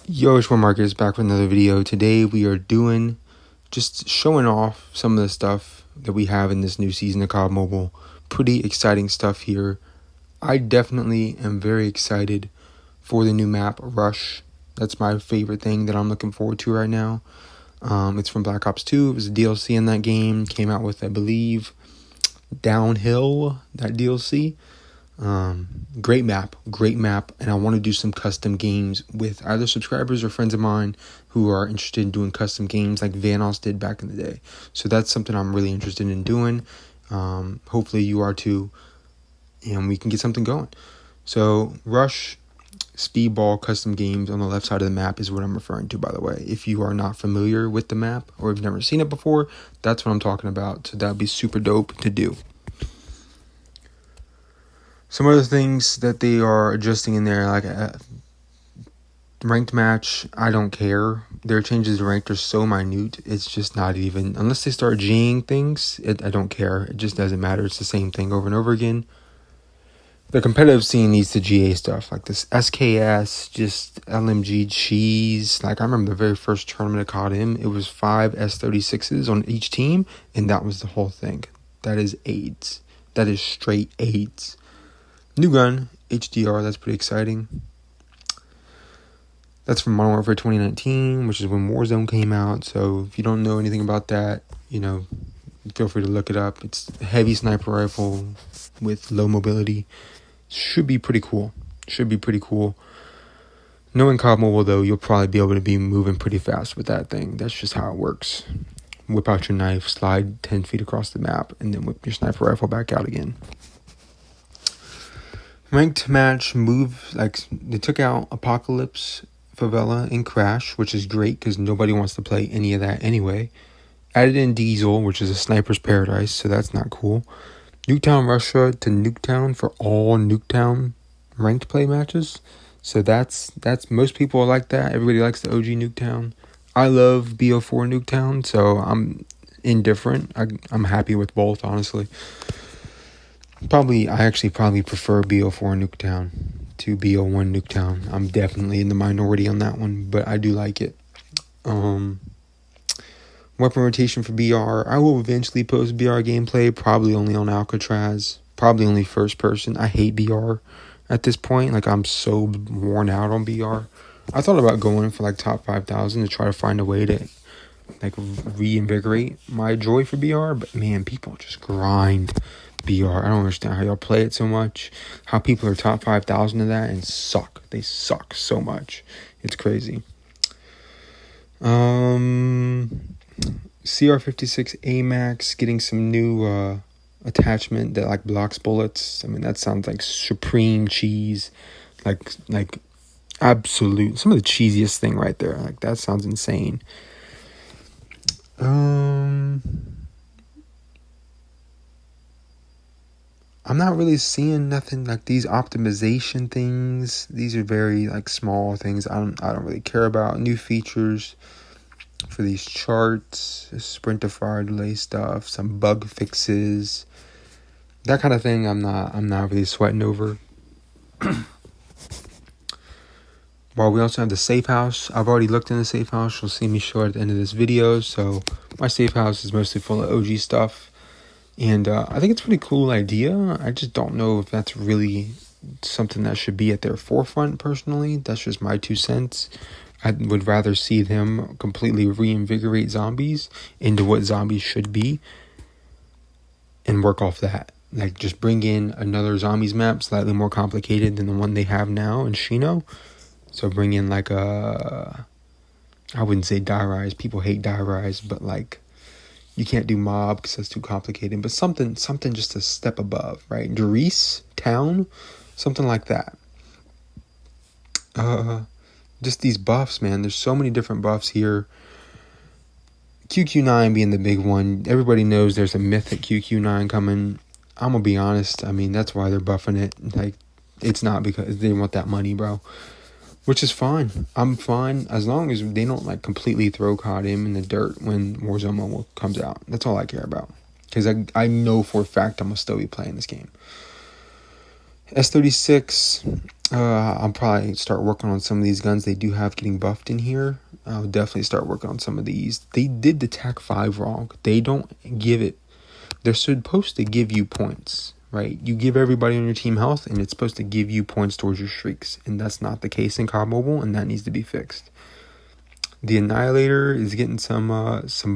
Yo, it's Marcus back with another video. Today we are just showing off some of the stuff that we have in this new season of COD Mobile. Pretty exciting stuff here. I definitely am very excited for the new map, Rush. That's my favorite thing that I'm looking forward to right now. It's from Black Ops 2. It was a DLC in that game. Came out with, I believe, Downhill, that DLC. Great map, and I want to do some custom games with either subscribers or friends of mine who are interested in doing custom games like Vanoss did back in the day. So that's something I'm really interested in doing. Hopefully you are too, and we can get something going. So Rush Speedball custom games on the left side of the map is what I'm referring to, by the way. If you are not familiar with the map or have never seen it before, that's what I'm talking about. So that'd be super dope to do. Some other things that they are adjusting in there, like a ranked match, I don't care. Their changes to ranked are so minute, it's just not even, unless they start G'ing things, I don't care. It just doesn't matter. It's the same thing over and over again. The competitive scene needs to GA stuff, like this SKS, just LMG cheese. Like, I remember the very first tournament I caught him, it was 5 S36s on each team, and that was the whole thing. That is AIDS. That is straight AIDS. New gun, HDR, that's pretty exciting. That's from Modern Warfare 2019, which is when Warzone came out. So if you don't know anything about that, feel free to look it up. It's a heavy sniper rifle with low mobility. Should be pretty cool. Knowing COD Mobile, though, you'll probably be able to be moving pretty fast with that thing. That's just how it works. Whip out your knife, slide 10 feet across the map, and then whip your sniper rifle back out again. Ranked match move, like they took out Apocalypse, Favela, and Crash, which is great because nobody wants to play any of that anyway. Added in Diesel, which is a sniper's paradise, so that's not cool. Nuketown Russia to Nuketown for all Nuketown ranked play matches. So that's most people like that. Everybody likes the OG Nuketown. I love BO4 Nuketown, so I'm indifferent. I'm happy with both, honestly. I actually probably prefer BO4 Nuketown to BO1 Nuketown. I'm definitely in the minority on that one, but I do like it. Weapon rotation for BR. I will eventually post BR gameplay, probably only on Alcatraz, probably only first person. I hate BR at this point. Like, I'm so worn out on BR. I thought about going for like top 5,000 to try to find a way to like reinvigorate my joy for BR, but man, people just grind BR. I don't understand how y'all play it so much. How people are top 5,000 of that and suck. They suck so much. It's crazy. CR56 AMAX getting some new attachment that like blocks bullets. I mean, that sounds like supreme cheese. Like absolute. Some of the cheesiest thing right there. Like, that sounds insane. I'm not really seeing nothing like these optimization things. These are very like small things I don't really care about. New features for these charts, Sprintify delay stuff, some bug fixes, that kind of thing. I'm not really sweating over. Well, we also have the safe house. I've already looked in the safe house. You'll see me show it at the end of this video. So my safe house is mostly full of OG stuff. And I think it's a pretty cool idea. I just don't know if that's really something that should be at their forefront, personally. That's just my 2 cents. I would rather see them completely reinvigorate zombies into what zombies should be and work off that. Like, just bring in another zombies map, slightly more complicated than the one they have now in Shino. So bring in like I wouldn't say Die Rise. People hate Die Rise, but like, you can't do mob because that's too complicated. But something just a step above, right? Darice Town, something like that. Just these buffs, man. There's so many different buffs here. QQ9 being the big one. Everybody knows there's a mythic QQ9 coming. I'm gonna be honest. I mean, that's why they're buffing it. Like, it's not because they want that money, bro. Which is fine. I'm fine as long as they don't like completely throw COD in the dirt when Warzone Mobile comes out. That's all I care about. Because I know for a fact I'm going to still be playing this game. S36, I'll probably start working on some of these guns they do have getting buffed in here. I'll definitely start working on some of these. They did the TAC 5 wrong. They don't give it. They're supposed to give you points, right? You give everybody on your team health, and it's supposed to give you points towards your streaks. And that's not the case in COD Mobile, and that needs to be fixed. The Annihilator is getting some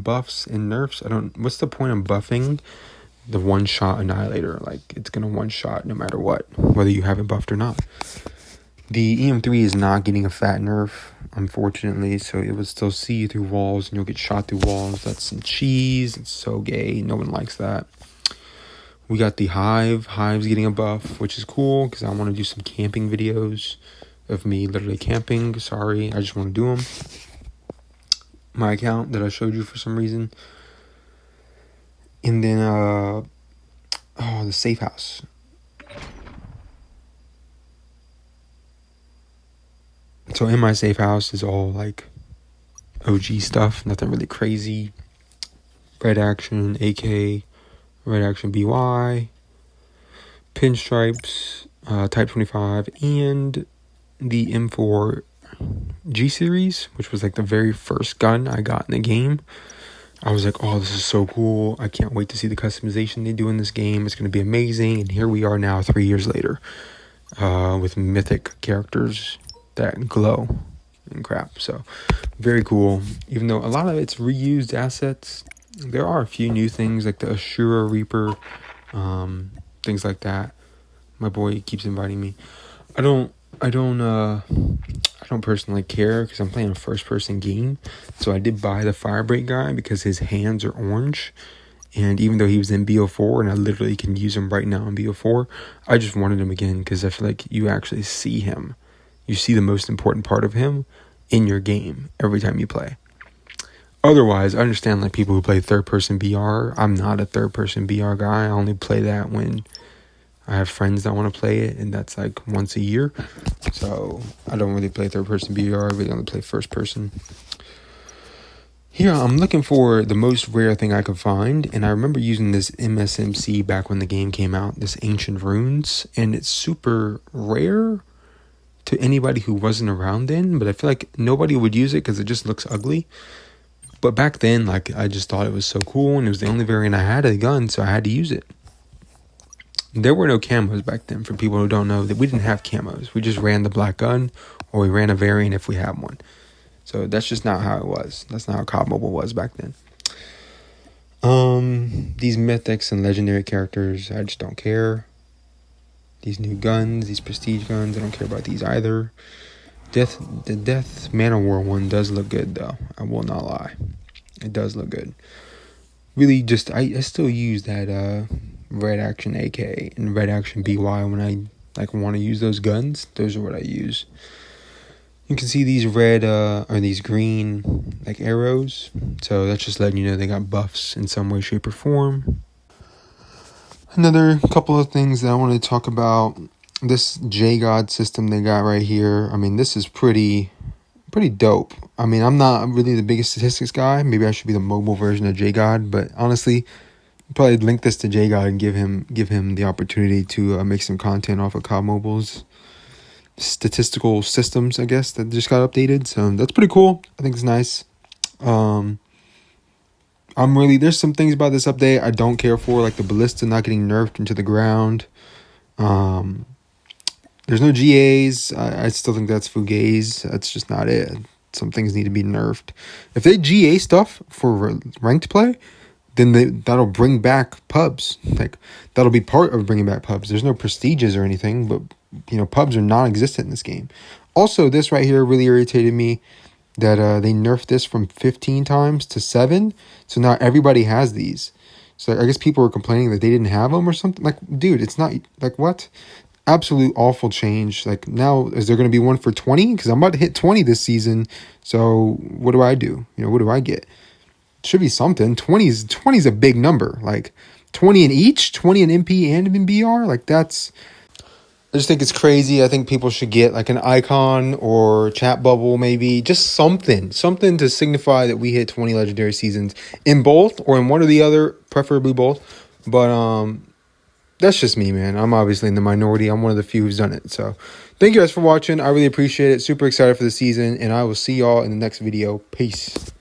buffs and nerfs. What's the point of buffing the one-shot Annihilator? Like, it's going to one-shot no matter what, whether you have it buffed or not. The EM3 is not getting a fat nerf, unfortunately, so it will still see you through walls, and you'll get shot through walls. That's some cheese. It's so gay. No one likes that. We got the Hive. Hive's getting a buff, which is cool, because I want to do some camping videos of me literally camping. Sorry, I just want to do them. My account that I showed you for some reason. And then, the safe house. So in my safe house is all like OG stuff, nothing really crazy. Red Action AK, Red Action BY, Pinstripes, Type 25, and the M4 G Series, which was like the very first gun I got in the game. I was like, oh, this is so cool. I can't wait to see the customization they do in this game. It's going to be amazing. And here we are now 3 years later with mythic characters that glow and crap. So very cool. Even though a lot of it's reused assets, there are a few new things like the Ashura Reaper, things like that. My boy keeps inviting me. I don't personally care because I'm playing a first-person game. So I did buy the Firebreak guy because his hands are orange. And even though he was in BO4 and I literally can use him right now in BO4, I just wanted him again because I feel like you actually see him. You see the most important part of him in your game every time you play. Otherwise, I understand like people who play third-person BR. I'm not a third-person BR guy. I only play that when I have friends that want to play it, and that's like once a year. So I don't really play third-person BR. I really only play first-person. Here, I'm looking for the most rare thing I could find, and I remember using this MSMC back when the game came out, this Ancient Runes, and it's super rare to anybody who wasn't around then, but I feel like nobody would use it because it just looks ugly. But back then, like, I just thought it was so cool, and it was the only variant I had of the gun, so I had to use it. There were no camos back then, for people who don't know, that we didn't have camos. We just ran the black gun, or we ran a variant if we had one. So that's just not how it was. That's not how COD Mobile was back then. These mythics and legendary characters, I just don't care. These new guns, these prestige guns, I don't care about these either. The Death Man-O-War one does look good, though. I will not lie. It does look good. Really, just, I still use that Red Action AK and Red Action BY when I like want to use those guns. Those are what I use. You can see these red or these green like arrows. So that's just letting you know they got buffs in some way, shape, or form. Another couple of things that I want to talk about. This J-God system they got right here. I mean, this is pretty dope. I mean, I'm not really the biggest statistics guy. Maybe I should be the mobile version of J-God. But honestly, probably link this to J-God and give him the opportunity to make some content off of COD Mobile's statistical systems, I guess, that just got updated. So that's pretty cool. I think it's nice. There's some things about this update I don't care for, like the ballista not getting nerfed into the ground. There's no GAs. I still think that's fugazi. That's just not it. Some things need to be nerfed. If they GA stuff for ranked play, then that'll bring back pubs. Like, that'll be part of bringing back pubs. There's no prestiges or anything, but, you know, pubs are non-existent in this game. Also, this right here really irritated me, that they nerfed this from 15 times to 7. So now everybody has these. So I guess people were complaining that they didn't have them or something. Like, dude, it's not, like, what? Absolute awful change. Like, now, is there going to be one for 20? Because I'm about to hit 20 this season. So what do I do? You know, what do I get? Should be something. 20 is a big number. Like 20 in each, 20 in MP and in BR. Like, that's, I just think it's crazy. I think people should get like an icon or chat bubble, maybe just something to signify that we hit 20 legendary seasons in both or in one or the other, preferably both. But that's just me, man. I'm obviously in the minority. I'm one of the few who's done it. So thank you guys for watching. I really appreciate it. Super excited for the season, and I will see y'all in the next video. Peace.